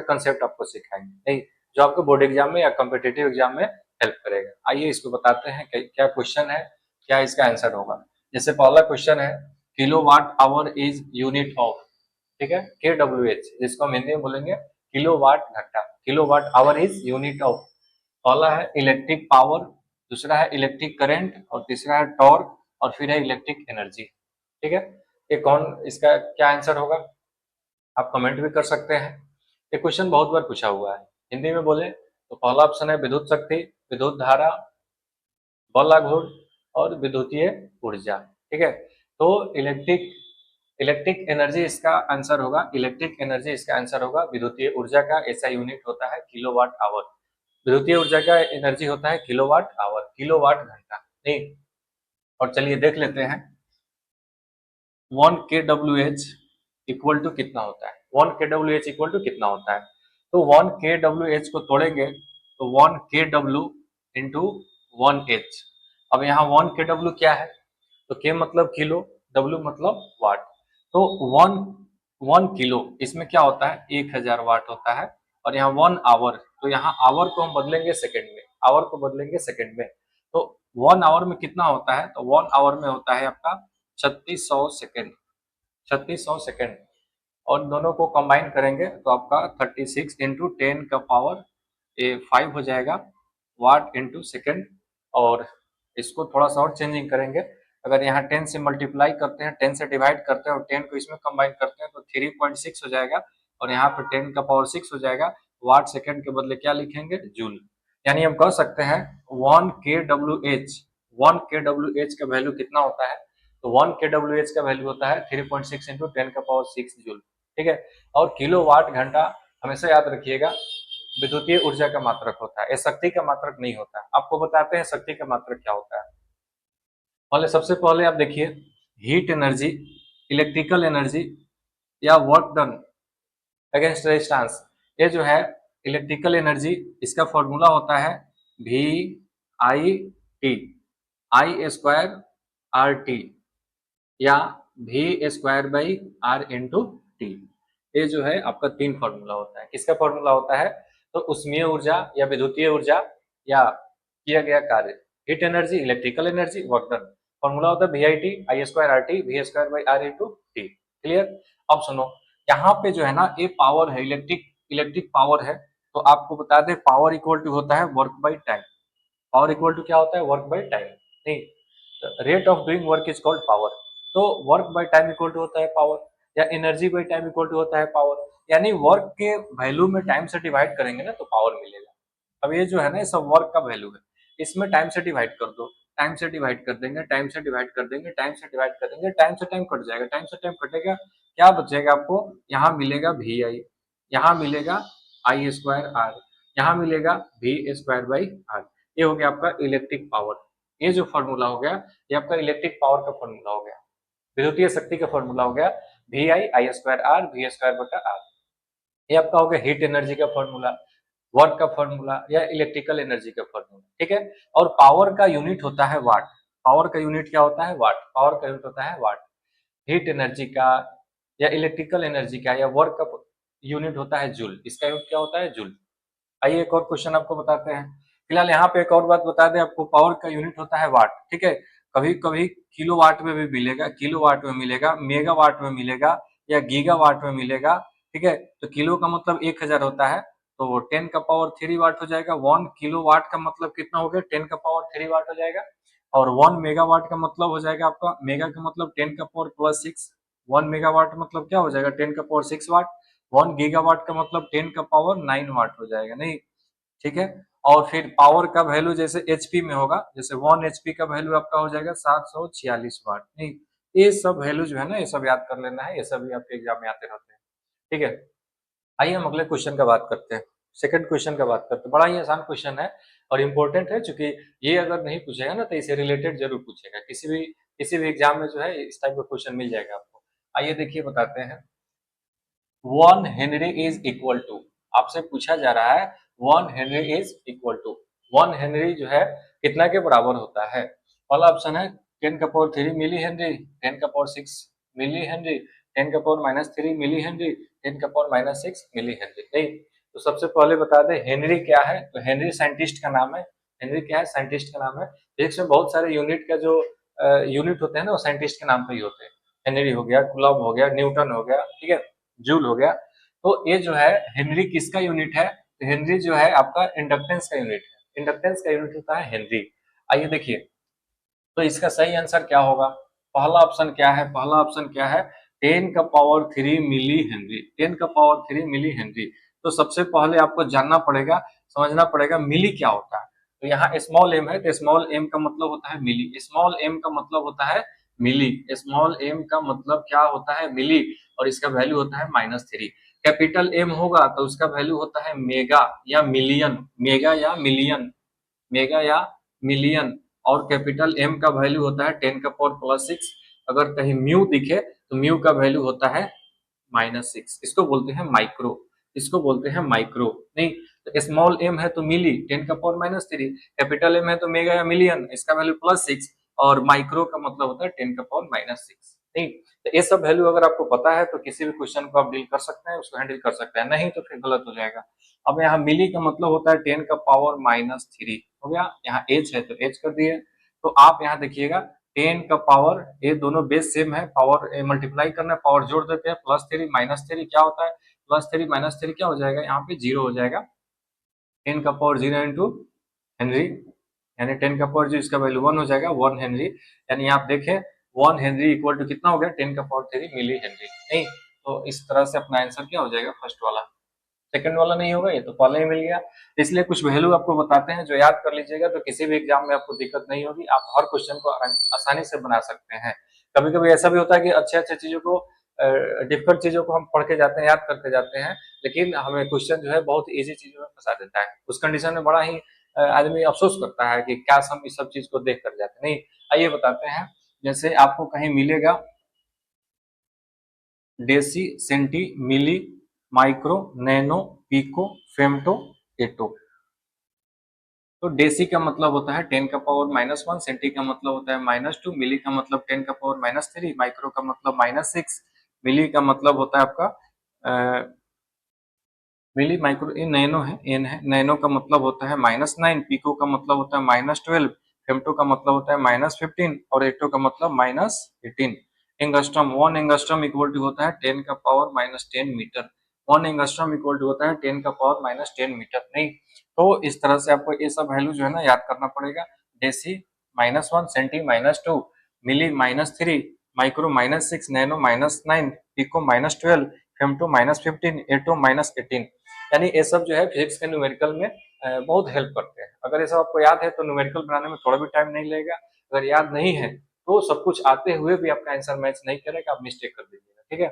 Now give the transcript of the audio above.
सारे कंसेप्ट आपको सिखाएंगे, नहीं जो आपको बोर्ड एग्जाम में या कॉम्पिटिटिव एग्जाम में हेल्प करेगा। आइए इसको बताते हैं कि क्या क्वेश्चन है, क्या इसका आंसर होगा। जैसे पहला क्वेश्चन है, kilowatt hour is unit of, ठीक है, KWH, जिसको हम हिंदी में बोलेंगे किलोवाट घंटा। Kilowatt hour is unit of, पहला है इलेक्ट्रिक पावर, दूसरा है इलेक्ट्रिक करंट, और तीसरा है टॉर्क, और फिर है इलेक्ट्रिक एनर्जी। ठीक है, ये कौन, इसका क्या आंसर होगा आप कमेंट भी कर सकते हैं। ये क्वेश्चन बहुत बार पूछा हुआ है। हिंदी में बोले तो पहला ऑप्शन है विद्युत शक्ति, विद्युत धारा, बलाघूर्ण और विद्युतीय ऊर्जा। ठीक है, तो इलेक्ट्रिक एनर्जी इसका आंसर होगा, इलेक्ट्रिक एनर्जी इसका आंसर होगा। विद्युतीय ऊर्जा का ऐसा यूनिट होता है किलोवाट आवर, विद्युतीय ऊर्जा का एनर्जी होता है किलोवाट आवर, किलोवाट घंटा नहीं। और चलिए देख लेते हैं 1 kWh इक्वल टू कितना होता है, 1 kWh इक्वल टू कितना होता है। तो 1 kWh को तोड़ेंगे तो 1 kW इंटू 1h। अब यहाँ 1 kW क्या है, तो k मतलब किलो, W मतलब वाट। तो 1 किलो इसमें क्या होता है 1000 वाट होता है, और यहाँ 1 आवर, तो यहाँ आवर को हम बदलेंगे सेकंड में, आवर को बदलेंगे सेकंड में। तो 1 आवर में कितना होता है, तो 1 आवर में होता है आपका 3600 सेकेंड, 3600 सेकेंड। और दोनों को कंबाइन करेंगे तो आपका 36 इंटू 10 का पावर 5 हो जाएगा वाट इंटू सेकेंड। और इसको थोड़ा सा और चेंजिंग करेंगे, अगर यहाँ 10 से मल्टीप्लाई करते हैं, 10 से डिवाइड करते हैं और 10 को इसमें कंबाइन करते हैं तो 3.6 हो जाएगा, और यहाँ पे 10 का पावर 6 हो जाएगा। वाट सेकेंड के बदले क्या लिखेंगे, जूल। यानी हम कह सकते हैं 1 kWh, 1 kWh का वैल्यू कितना होता है, तो 1 kWh का वैल्यू होता है 3.6 इंटू 10 का पावर 6 जूल। ठीक है, और किलोवाट घंटा हमेशा याद रखिएगा विद्युतीय ऊर्जा का मात्रक होता है, शक्ति का मात्रक नहीं होता है। आपको बताते हैं शक्ति का मात्रक क्या होता है। पहले सबसे पहले आप देखिए हीट एनर्जी, इलेक्ट्रिकल एनर्जी या वर्क डन अगेंस्ट रेजिस्टेंस, ये जो है इलेक्ट्रिकल एनर्जी, इसका फॉर्मूला होता है VIT, I² RT या V²/R×T। ये जो है आपका 3 फॉर्मूला होता है। किसका फॉर्मूला होता है, तो उष्मीय ऊर्जा या विद्युतीय ऊर्जा या किया गया कार्य, heat energy, electrical energy, work done. Formula होता है VIT, I²RT, V²/R×T। क्लियर। अब सुनो, यहाँ पे जो है ना ये पावर है, इलेक्ट्रिक पावर है, तो आपको बता दें पावर इक्वल टू होता है work by time. Power equal to क्या होता है, वर्क बाई टाइम। नहीं, rate of doing work is called power. तो work by time equal to होता है पावर, या energy by time equal to होता है पावर। यानी वर्क के वैल्यू में टाइम से डिवाइड करेंगे ना तो पावर मिलेगा। अब ये जो है ना ये सब वर्क का वैल्यू है, इसमें टाइम से डिवाइड कर दो, टाइम से डिवाइड कर देंगे, टाइम से डिवाइड कर देंगे, टाइम से डिवाइड कर देंगे, टाइम से टाइम कट जाएगा, टाइम से टाइम कटेगा, क्या बचेगा आपको, यहाँ मिलेगा VI, यहाँ मिलेगा I²R, यहाँ मिलेगा V²/R। ये हो गया आपका इलेक्ट्रिक पावर। ये जो फॉर्मूला हो गया ये आपका इलेक्ट्रिक पावर का फॉर्मूला हो गया, विद्युतीय शक्ति का फॉर्मूला हो गया VI I²R V²/R। ये आपका हो गया हीट एनर्जी का फॉर्मूला, वर्क का फॉर्मूला या इलेक्ट्रिकल एनर्जी का फॉर्मूला। ठीक है, और पावर का यूनिट होता है वाट। पावर का यूनिट क्या होता है, वाट। पावर का यूनिट होता है वाट। हीट एनर्जी का या इलेक्ट्रिकल एनर्जी का या वर्क का यूनिट होता है जूल, इसका यूनिट क्या होता है, जूल। आइए एक और क्वेश्चन आपको बताते हैं। फिलहाल यहाँ पे एक और बात बता दें आपको, पावर का यूनिट होता है वाट। ठीक है, कभी कभी किलो वाट में भी मिलेगा, किलो वाट में मिलेगा, मेगा वाट में मिलेगा या गीगा वाट में मिलेगा। ठीक है, तो किलो का मतलब 1000 होता है, तो 10 का पावर 3 वाट हो जाएगा। 1 किलो वाट का मतलब कितना हो गया, 10 का पावर 3 वाट हो जाएगा। और 1 मेगा वाट का मतलब हो जाएगा आपका, मेगा का मतलब 10 का पावर +6, 1 मेगा वाट मतलब क्या हो जाएगा 10 का पावर 6 वाट। 1 गीगा वाट का मतलब 10 का पावर 9 वाट हो जाएगा। नहीं, ठीक है। और फिर पावर का वैल्यू जैसे एचपी में होगा, जैसे 1 एचपी का वैल्यू आपका हो जाएगा 746 वाट। नहीं, ये सब वैल्यू जो है ना ये सब याद कर लेना है, ये सब भी आपके एग्जाम में आते रहते हैं। ठीक है, आइए हम अगले क्वेश्चन का बात करते हैं, सेकंड क्वेश्चन का बात करते हैं। बड़ा ही आसान क्वेश्चन है और इम्पोर्टेंट है, चूंकि ये अगर नहीं पूछेगा ना तो इसे रिलेटेड जरूर पूछेगा, किसी भी एग्जाम में जो है इस टाइप का क्वेश्चन मिल जाएगा आपको। आइए देखिए बताते हैं। 1 हेनरी इज इक्वल टू, आपसे पूछा जा रहा है 1 henry is equal to, 1 henry जो है कितना के बराबर होता है। पहला ऑप्शन है 10 का पावर 3 मिली हेनरी, 10 का पावर 6 मिली हेनरी, 10 का पावर -3 मिली हेनरी, 10 का पावर -6 मिली हेनरी। नहीं, तो सबसे पहले बता दें हेनरी क्या है। तो हेनरी साइंटिस्ट का नाम है। हेनरी क्या है? साइंटिस्ट का नाम है। फिजिक्स में बहुत सारे यूनिट का जो यूनिट होते हैं ना, वो साइंटिस्ट के नाम पे ही होते हैं। हेनरी हो गया, कूलॉम हो गया, न्यूटन हो गया, ठीक है, जूल हो गया। तो ये जो है हेनरी किसका यूनिट है? तो हेनरी जो है आपका इंडक्टेंस का यूनिट है। इंडक्टेंस का यूनिट होता है हेनरी। आइए देखिए, तो इसका सही आंसर क्या होगा? पहला ऑप्शन क्या है? पहला ऑप्शन क्या है? 10 का पावर 3 मिली हेनरी। 10 का पावर 3 मिली हेनरी। तो सबसे पहले आपको जानना पड़ेगा, समझना पड़ेगा मिली क्या होता है। तो यहाँ स्मॉल एम है, तो स्मॉल एम का मतलब होता है मिली। स्मॉल एम का मतलब होता है मिली। स्मॉल एम का मतलब क्या होता है? मिली। और इसका वैल्यू होता है -3। कैपिटल एम होगा तो उसका वैल्यू होता है मेगा या मिलियन। मेगा या मिलियन, मेगा या मिलियन। और कैपिटल एम का वैल्यू होता है 10 का पावर +6। अगर कहीं म्यू दिखे तो म्यू का वैल्यू होता है -6। इसको बोलते हैं माइक्रो। इसको बोलते हैं माइक्रो। नहीं, तो स्मॉल एम है तो मिली, 10 का पावर-3। कैपिटल एम है तो मेगा या मिलियन, इसका वैल्यू +6। और माइक्रो का मतलब होता है 10 का पावर-6। नहीं, तो ये सब वैल्यू अगर आपको पता है तो किसी भी क्वेश्चन को आप डील कर सकते हैं, उसको हैंडल कर सकते हैं। नहीं तो फिर गलत हो जाएगा। अब यहाँ मिली का मतलब होता है 10 का पावर-3 हो गया। यहाँ एच है तो एच कर दिए। तो आप यहाँ देखिएगा 10 का पावर, ये दोनों बेस सेम है, पावर मल्टीप्लाई करना है, पावर जोड़ देते हैं, +3 -3 क्या होता है? +3 -3 क्या हो जाएगा? यहाँ पे 0 हो जाएगा। 10 का पावर 0 इंटू हेनरी, यानी 10 का पावर 0, इसका वैल्यू 1 हो जाएगा, 1 हेनरी। यानी आप देखें 1 हेनरी इक्वल टू कितना हो गया? 10 का पावर 3 मिली हेनरी। नहीं, तो इस तरह से अपना आंसर क्या हो जाएगा? फर्स्ट वाला। सेकंड वाला नहीं होगा, ये तो पहले ही मिल गया। इसलिए कुछ वैल्यू आपको बताते हैं जो याद कर लीजिएगा, तो किसी भी एग्जाम में आपको दिक्कत नहीं होगी। आप हर क्वेश्चन को आसानी से बना सकते हैं। कभी कभी ऐसा भी होता है कि अच्छे अच्छे चीजों को, डिफिकल्ट चीजों को हम पढ़ के जाते हैं, याद करके जाते हैं, लेकिन हमें क्वेश्चन जो है बहुत इजी चीजों में फंसा देता है। उस कंडीशन में बड़ा ही आदमी अफसोस करता है कि काश हम इस सब चीज को देख कर जाते। नहीं, आइए बताते हैं। जैसे आपको कहीं मिलेगा डेसी, सेंटी, मिली, माइक्रो, नैनो, पिको, फेम्टो, एटो। तो डेसी का मतलब होता है 10 का पावर-1, सेंटी का मतलब होता है -2, मिली का मतलब 10 का पावर-3, माइक्रो का मतलब -6, मिली का मतलब होता है आपका मिली माइक्रो, ये नैनो है, एन है। नैनो का मतलब होता है -9, पिको का मतलब होता है -12, फेम्टो का मतलब होता है -15 और एटो का मतलब -18। एंगस्ट्रम, 1 एंगस्ट्रम इक्वल टू होता है 10 का पावर-10 मीटर। 1 एंगस्ट्रम इक्वल टू होता है 10 का पावर-10 मीटर। नहीं, तो इस तरह से आपको ये सब वैल्यू जो है ना याद करना पड़ेगा। डेसी -1, सेंटी -2, मिली -3, माइक्रो -6, नैनो -9, पिको -12, फेम्टो -15, एटो -18। यानी ये सब जो है फिजिक्स के न्यूमेरिकल में बहुत हेल्प करते हैं। अगर ये सब आपको याद है तो न्यूमेरिकल बनाने में थोड़ा भी टाइम नहीं लगेगा। अगर याद नहीं है तो सब कुछ आते हुए भी आपका आंसर मैच नहीं करेगा, आप मिस्टेक कर दीजिएगा। ठीक है।